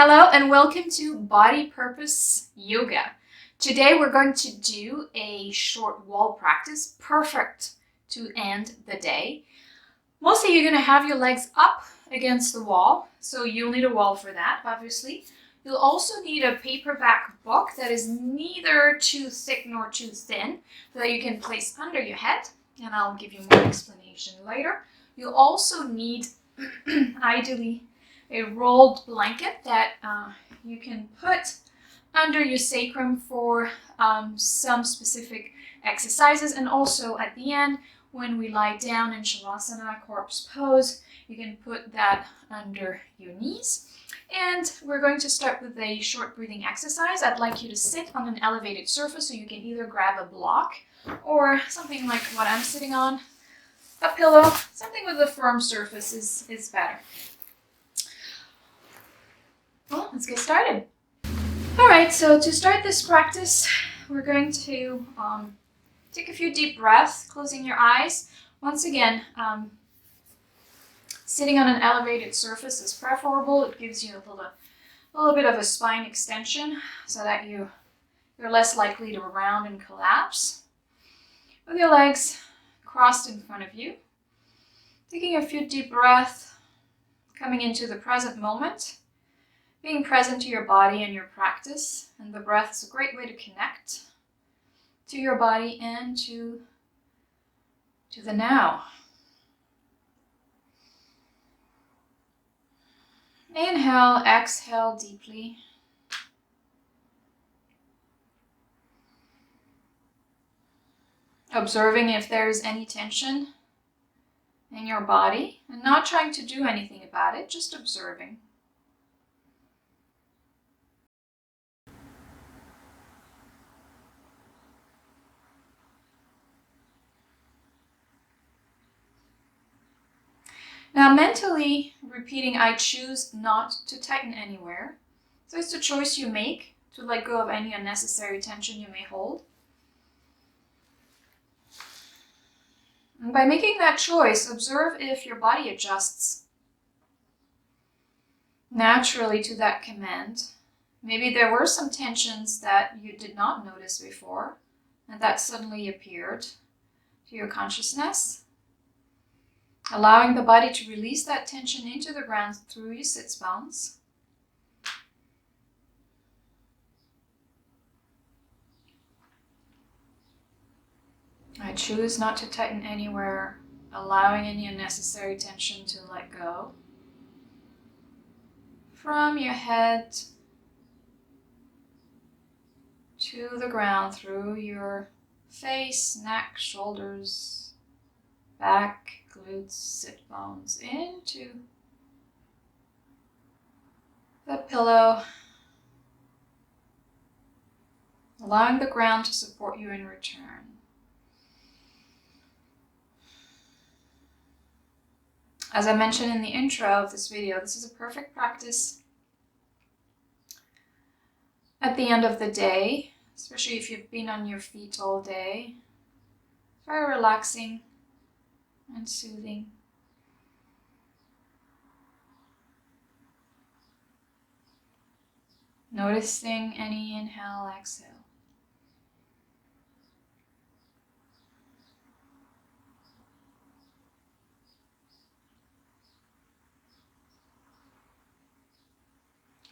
Hello and welcome to Body Purpose Yoga. Today we're going to do a short wall practice, perfect to end the day. Mostly you're going to have your legs up against the wall, so you'll need a wall for that, obviously. You'll also need a paperback book that is neither too thick nor too thin, so that you can place under your head, and I'll give you more explanation later. You'll also need, ideally, a rolled blanket that you can put under your sacrum for some specific exercises, and also at the end when we lie down in Shavasana, corpse pose, you can put that under your knees. And we're going to start with a short breathing exercise. I'd like you to sit on an elevated surface, so you can either grab a block or something like what I'm sitting on, a pillow. Something with a firm surface is better. Well, let's get started. All right, so to start this practice, we're going to take a few deep breaths, closing your eyes. Once again, sitting on an elevated surface is preferable. It gives you a little bit of a spine extension so that you're less likely to round and collapse. With your legs crossed in front of you, taking a few deep breaths, coming into the present moment. Being present to your body and your practice, and the breath is a great way to connect to your body and to the now. Inhale, exhale deeply. Observing if there's any tension in your body and not trying to do anything about it, just observing. Now mentally repeating, I choose not to tighten anywhere. So it's a choice you make to let go of any unnecessary tension you may hold. And by making that choice, observe if your body adjusts naturally to that command. Maybe there were some tensions that you did not notice before, and that suddenly appeared to your consciousness. Allowing the body to release that tension into the ground through your sits bones. I choose not to tighten anywhere, allowing any unnecessary tension to let go. From your head to the ground through your face, neck, shoulders, back, glutes, sit bones into the pillow, allowing the ground to support you in return. As I mentioned in the intro of this video, this is a perfect practice at the end of the day, especially if you've been on your feet all day. Very relaxing and soothing. Noticing any inhale, exhale.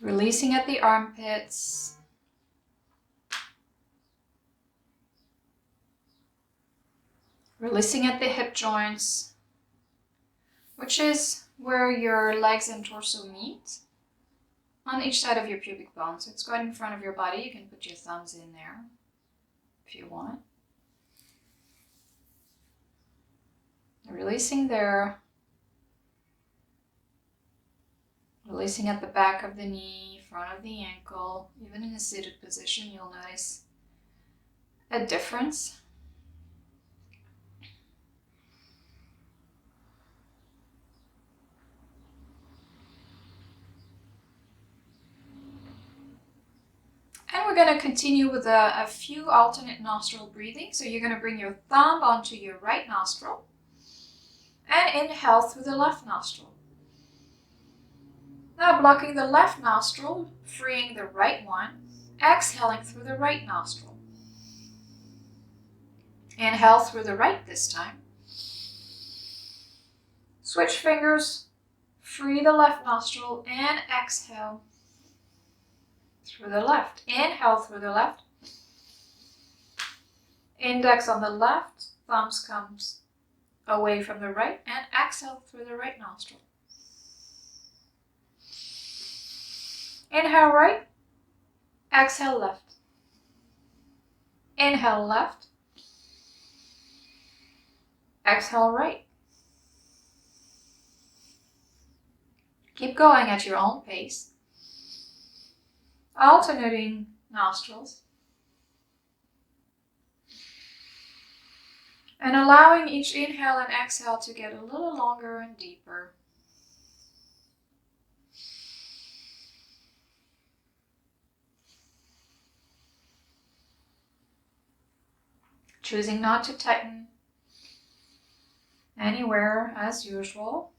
Releasing at the armpits. Releasing at the hip joints, which is where your legs and torso meet on each side of your pubic bone. So it's right in front of your body. You can put your thumbs in there if you want. Releasing there. Releasing at the back of the knee, front of the ankle. Even in a seated position, you'll notice a difference. And we're going to continue with a few alternate nostril breathing. So you're going to bring your thumb onto your right nostril and inhale through the left nostril. Now blocking the left nostril, freeing the right one, exhaling through the right nostril. Inhale through the right this time. Switch fingers, free the left nostril, and exhale through the left. Inhale through the left. Index on the left, thumbs comes away from the right, and exhale through the right nostril. Inhale right, exhale left. Inhale left, exhale right. Keep going at your own pace, alternating nostrils, and allowing each inhale and exhale to get a little longer and deeper. Choosing not to tighten anywhere as usual.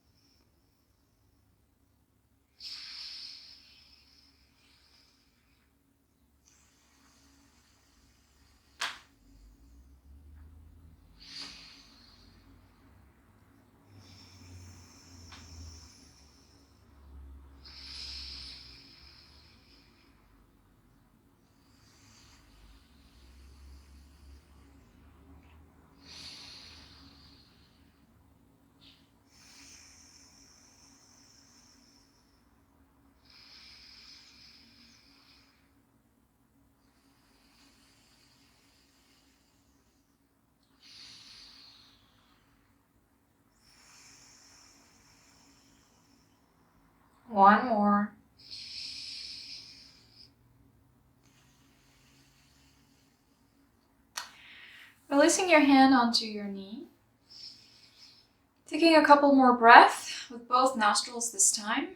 One more. Releasing your hand onto your knee. Taking a couple more breaths with both nostrils this time.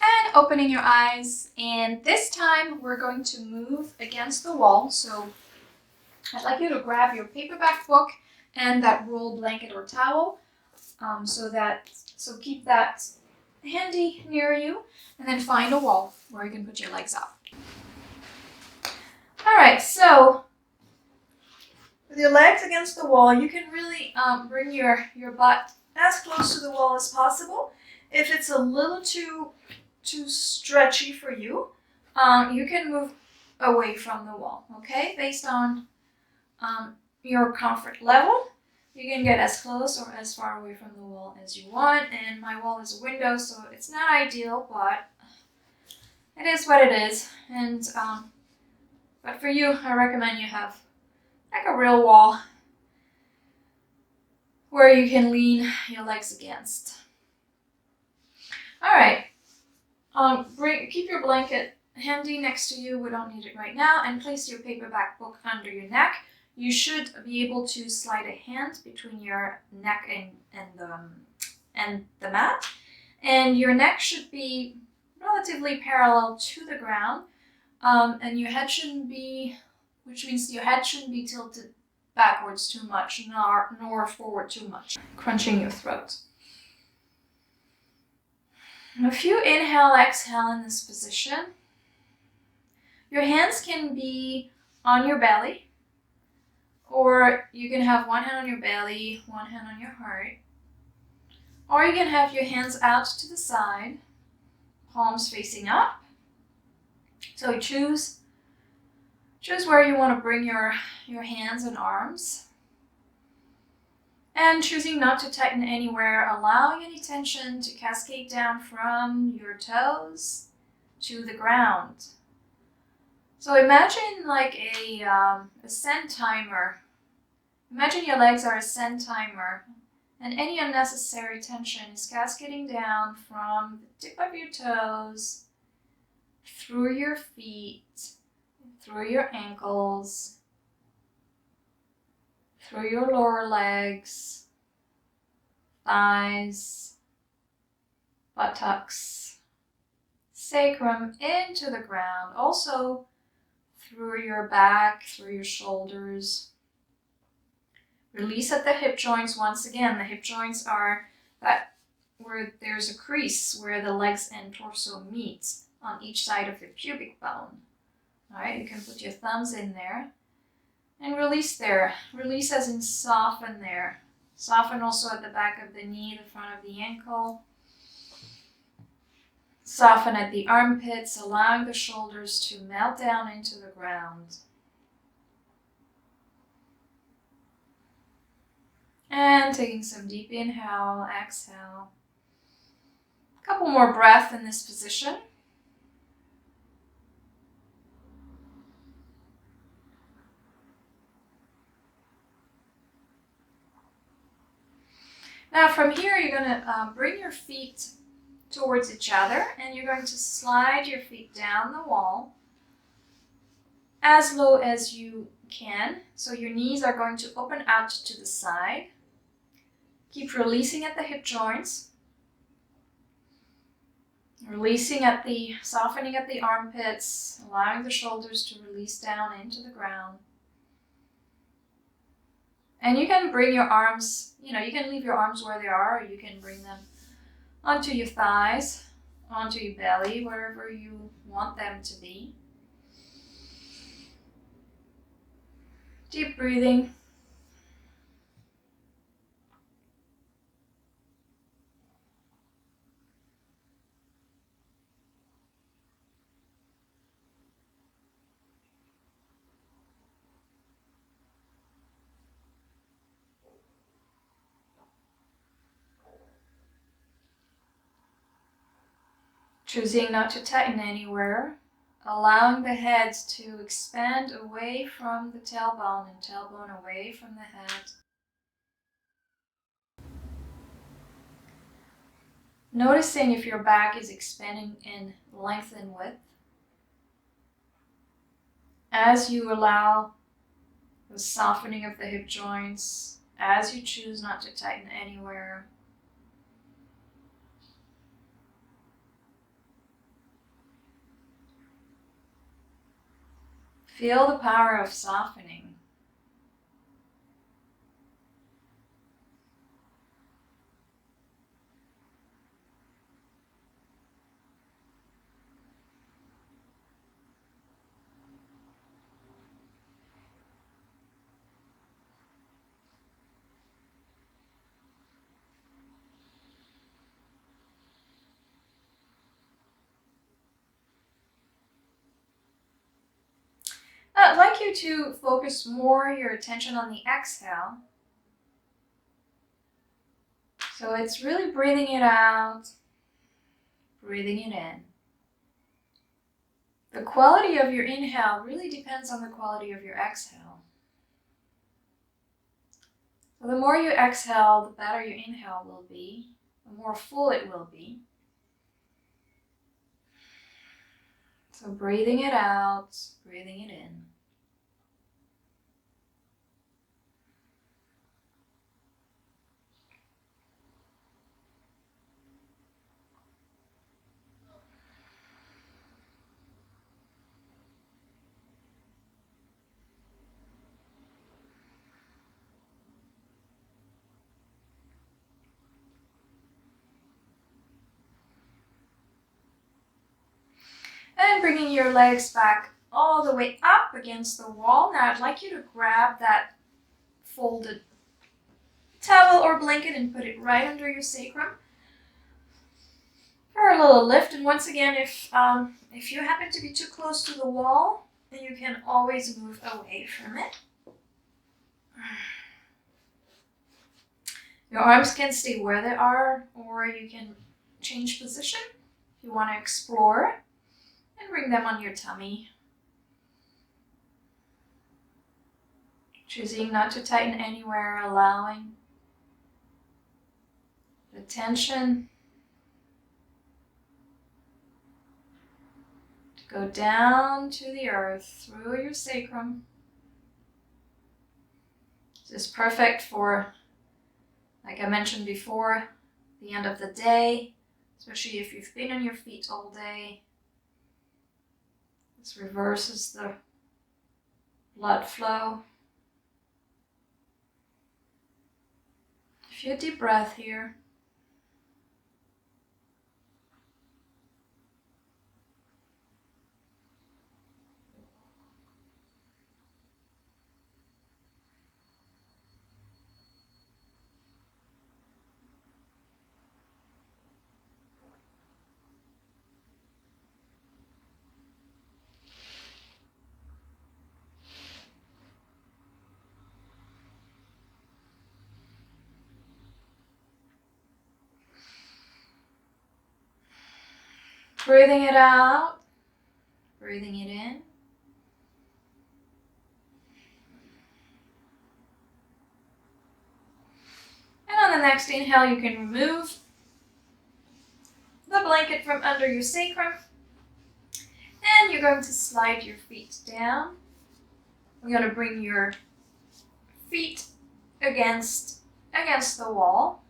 And opening your eyes. And this time we're going to move against the wall. So I'd like you to grab your paperback book and that roll blanket or towel. So keep that handy near you, and then find a wall where you can put your legs up. All right, so with your legs against the wall, you can really bring your butt as close to the wall as possible. If it's a little too stretchy for you, you can move away from the wall, okay? Based on your comfort level. You can get as close or as far away from the wall as you want, and my wall is a window, so it's not ideal, but it is what it is. And but for you, I recommend you have like a real wall where you can lean your legs against. All right, keep your blanket handy next to you. We don't need it right now, and place your paperback book under your neck. You should be able to slide a hand between your neck and the mat, and your neck should be relatively parallel to the ground, and your head shouldn't be, which means your head shouldn't be tilted backwards too much, nor forward too much, crunching your throat. If you inhale, exhale in this position, your hands can be on your belly, or you can have one hand on your belly, one hand on your heart. Or you can have your hands out to the side, palms facing up. So choose where you want to bring your hands and arms. And choosing not to tighten anywhere, allowing any tension to cascade down from your toes to the ground. So imagine like a send timer. Imagine your legs are a send timer, and any unnecessary tension is cascading down from the tip of your toes, through your feet, through your ankles, through your lower legs, thighs, buttocks, sacrum into the ground, also through your back, through your shoulders. Release at the hip joints. Once again, the hip joints are that where there's a crease where the legs and torso meet on each side of the pubic bone. All right, you can put your thumbs in there and release there. Release as in soften there. Soften also at the back of the knee, the front of the ankle. Soften at the armpits, allowing the shoulders to melt down into the ground. And taking some deep inhale, exhale. A couple more breaths in this position. Now from here, you're going to bring your feet towards each other, and you're going to slide your feet down the wall as low as you can. So your knees are going to open out to the side. Keep releasing at the hip joints. Releasing at the, softening at the armpits, allowing the shoulders to release down into the ground. And you can bring your arms, you can leave your arms where they are, or you can bring them onto your thighs, onto your belly, wherever you want them to be. Deep breathing. Choosing not to tighten anywhere, allowing the head to expand away from the tailbone and tailbone away from the head. Noticing if your back is expanding in length and width. As you allow the softening of the hip joints, as you choose not to tighten anywhere. Feel the power of softening. I'd like you to focus more your attention on the exhale. So it's really breathing it out, breathing it in. The quality of your inhale really depends on the quality of your exhale. So the more you exhale, the better your inhale will be, the more full it will be. So breathing it out, breathing it in. And bringing your legs back all the way up against the wall. Now I'd like you to grab that folded towel or blanket and put it right under your sacrum for a little lift. And once again, if you happen to be too close to the wall, then you can always move away from it. Your arms can stay where they are, or you can change position if you want to explore. And bring them on your tummy. Choosing not to tighten anywhere, allowing the tension to go down to the earth through your sacrum. This is perfect for, like I mentioned before, the end of the day, especially if you've been on your feet all day. This reverses the blood flow. A few deep breaths here. Breathing it out, breathing it in. And on the next inhale, you can remove the blanket from under your sacrum. And you're going to slide your feet down. You're going to bring your feet against the wall.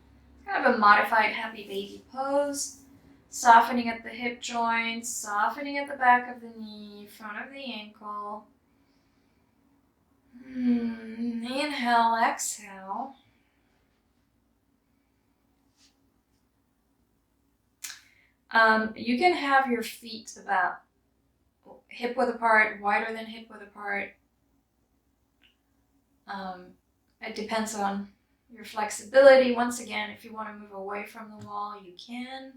Kind of a modified happy baby pose. Softening at the hip joints, softening at the back of the knee, front of the ankle. Inhale, exhale. You can have your feet about hip width apart, wider than hip width apart. It depends on your flexibility. Once again, if you want to move away from the wall, you can.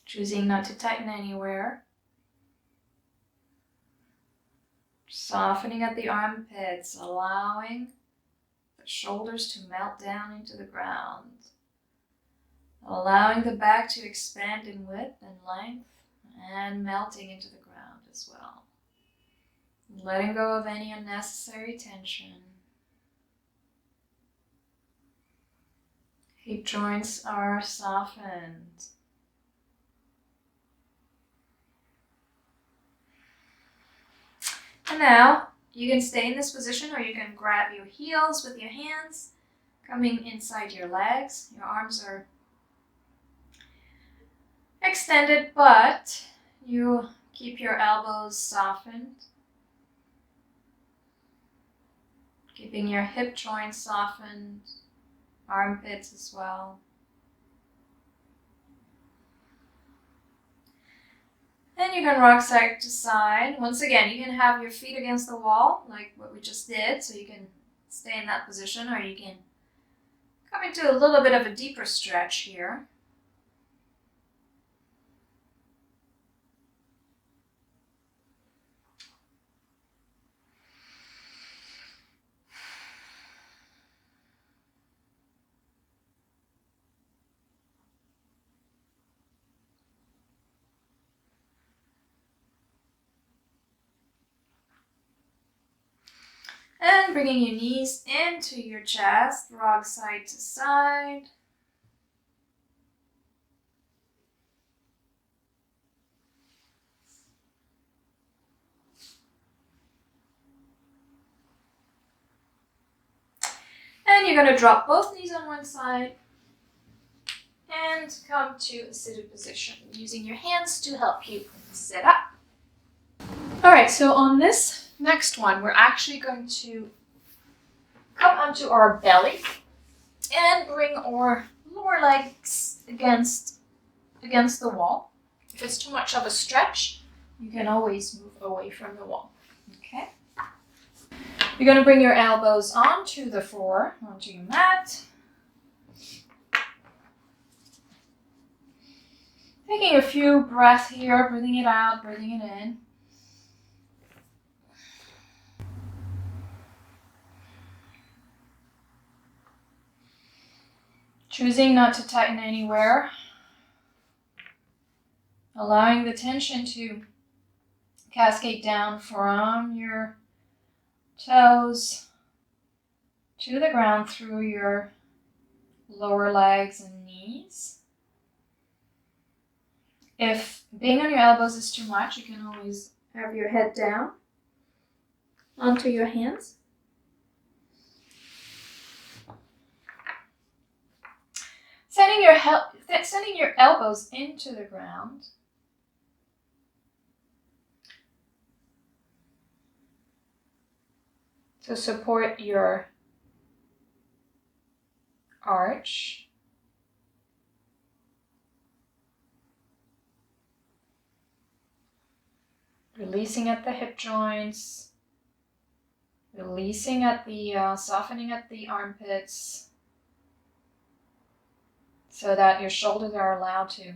Choosing not to tighten anywhere. Softening at the armpits, allowing the shoulders to melt down into the ground. Allowing the back to expand in width and length and melting into the ground as well. Letting go of any unnecessary tension. Hip joints are softened. And now, you can stay in this position or you can grab your heels with your hands, coming inside your legs. Your arms are extended, but you keep your elbows softened. Keeping your hip joints softened, armpits as well. And you can rock side to side. Once again, you can have your feet against the wall, like what we just did, so you can stay in that position, or you can come into a little bit of a deeper stretch here. And bringing your knees into your chest, rock side to side. And you're going to drop both knees on one side and come to a seated position, using your hands to help you sit up. All right, so on this next one, we're actually going to come onto our belly and bring our lower legs against the wall. If it's too much of a stretch, you can always move away from the wall, okay? You're going to bring your elbows onto the floor, onto your mat. Taking a few breaths here, breathing it out, breathing it in. Choosing not to tighten anywhere. Allowing the tension to cascade down from your toes to the ground through your lower legs and knees. If being on your elbows is too much, you can always have your head down onto your hands. Sending your elbows into the ground. To support your arch. Releasing at the hip joints. Releasing at the, softening at the armpits. So that your shoulders are allowed to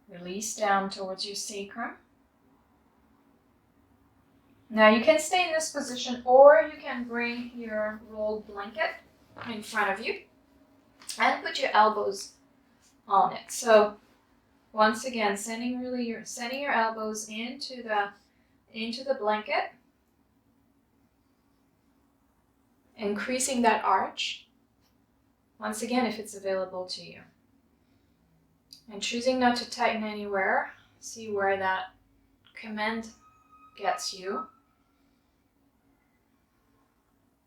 release down towards your sacrum. Now you can stay in this position, or you can bring your rolled blanket in front of you and put your elbows on it. So once again, sending your elbows into the blanket, increasing that arch. Once again, if it's available to you, and choosing not to tighten anywhere. See where that command gets you.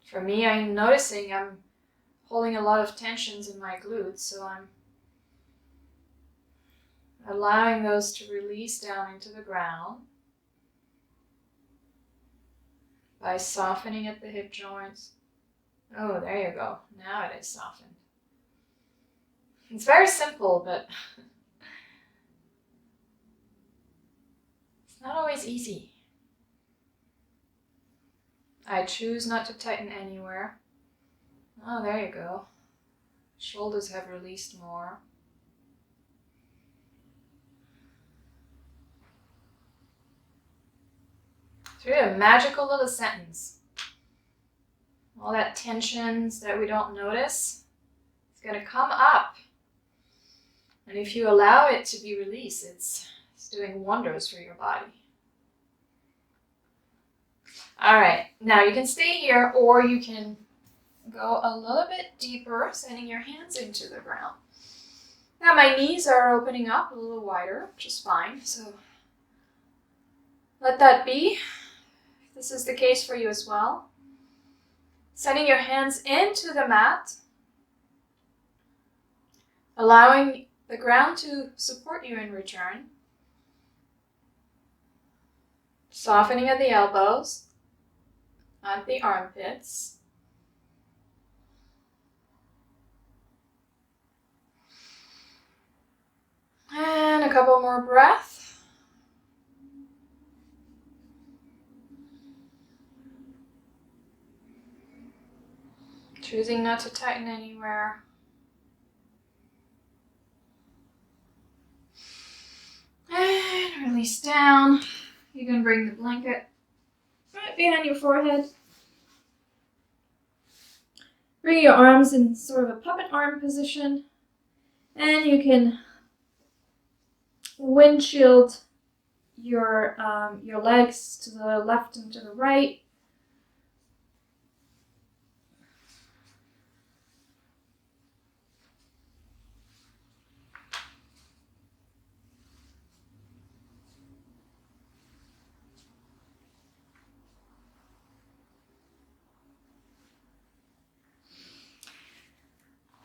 For me, I'm noticing I'm holding a lot of tensions in my glutes, so I'm allowing those to release down into the ground by softening at the hip joints. Oh, there you go. Now it is softened. It's very simple, but it's not always easy. I choose not to tighten anywhere. Oh, there you go. Shoulders have released more. It's really a magical little sentence. All that tensions that we don't notice, it's going to come up. And if you allow it to be released, it's doing wonders for your body. All right, now you can stay here, or you can go a little bit deeper, sending your hands into the ground. Now my knees are opening up a little wider, which is fine, so let that be. This is the case for you as well. Sending your hands into the mat, allowing the ground to support you in return. Softening at the elbows, at the armpits. And a couple more breaths. Choosing not to tighten anywhere. And release down. You can bring the blanket right behind your forehead. Bring your arms in sort of a puppet arm position. And you can windshield your legs to the left and to the right.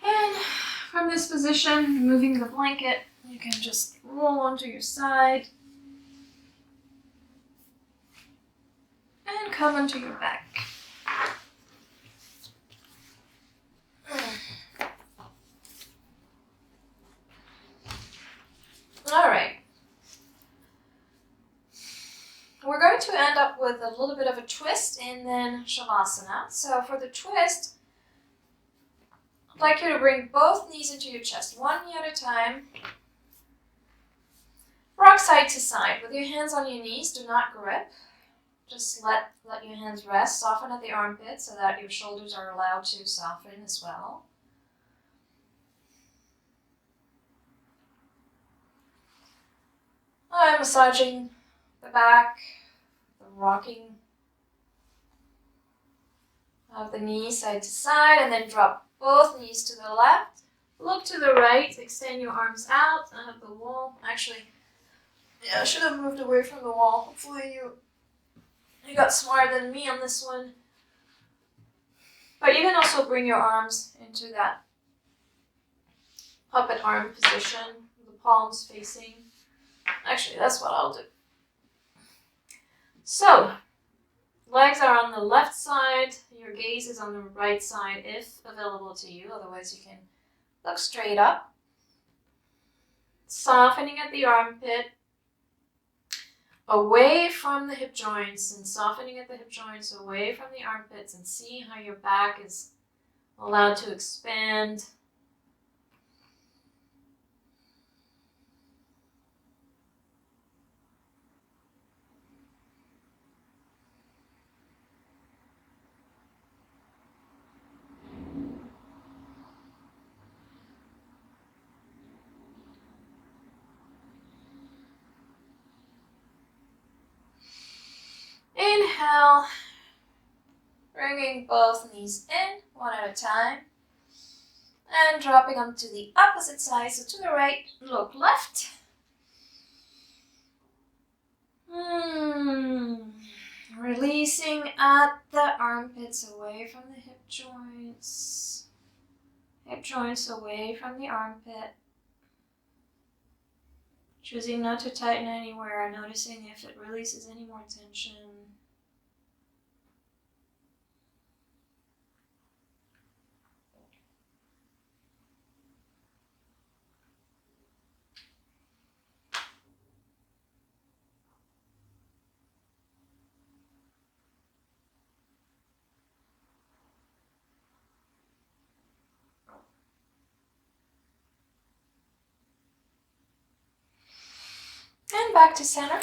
And from this position, moving the blanket, you can just roll onto your side and come onto your back. All right. We're going to end up with a little bit of a twist and then Shavasana. So for the twist, I'd like you to bring both knees into your chest, one knee at a time. Rock side to side with your hands on your knees. Do not grip. Just let your hands rest. Soften at the armpits so that your shoulders are allowed to soften as well. I'm massaging the back, the rocking of the knees side to side, and then drop both knees to the left. Look to the right. Extend your arms out of the wall. Actually, yeah, I should have moved away from the wall. Hopefully you got smarter than me on this one. But you can also bring your arms into that puppet arm position, the palms facing. Actually, that's what I'll do. So, legs are on the left side, your gaze is on the right side if available to you, otherwise you can look straight up. Softening at the armpit, away from the hip joints, and softening at the hip joints, away from the armpits, and see how your back is allowed to expand. Inhale, bringing both knees in, one at a time, and dropping onto the opposite side, so to the right, look left. Releasing at the armpits, away from the hip joints away from the armpit. Choosing not to tighten anywhere, noticing if it releases any more tension. And back to center.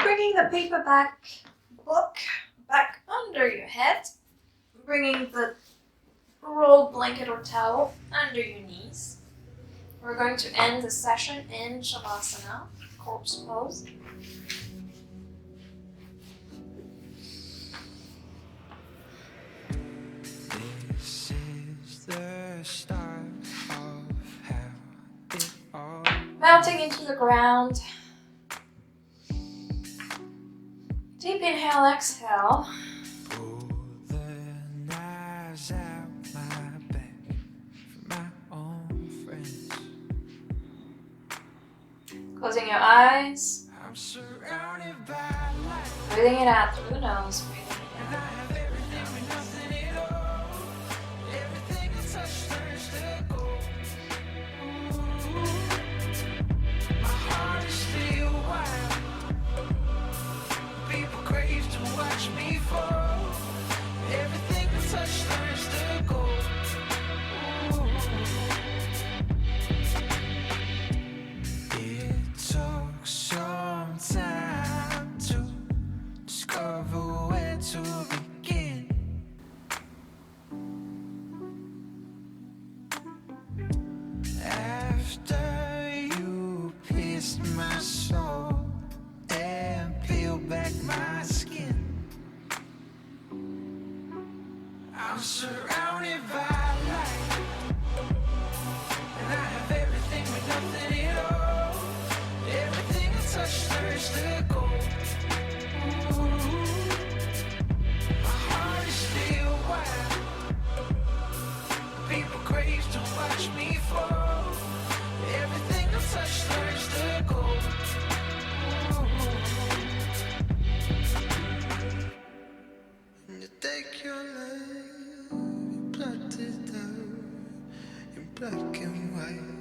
Bringing the paperback book back under your head. Bringing the rolled blanket or towel under your knees. We're going to end the session in Shavasana, corpse pose. This is the start of how it all Melting into the ground. Deep inhale, exhale. pull the knives out my back for my own friends. Closing your eyes. I'm surrounded by light, Breathing it out through the nose. Breathing it and I in. have everything with nothing at all. Everything I touch turns to gold. My heart is still wild. People crave to watch me fall. Everything I touch turns to gold. It took some time to discover where to begin. After you pierced my soul and peeled back my skin, I'm surrounded by light, and I have everything with nothing at all. Everything I touch turns to gold. My heart is still wild. People crave to watch me fall. Everything I touch turns to gold. And you take your life, you plot it out in black and white.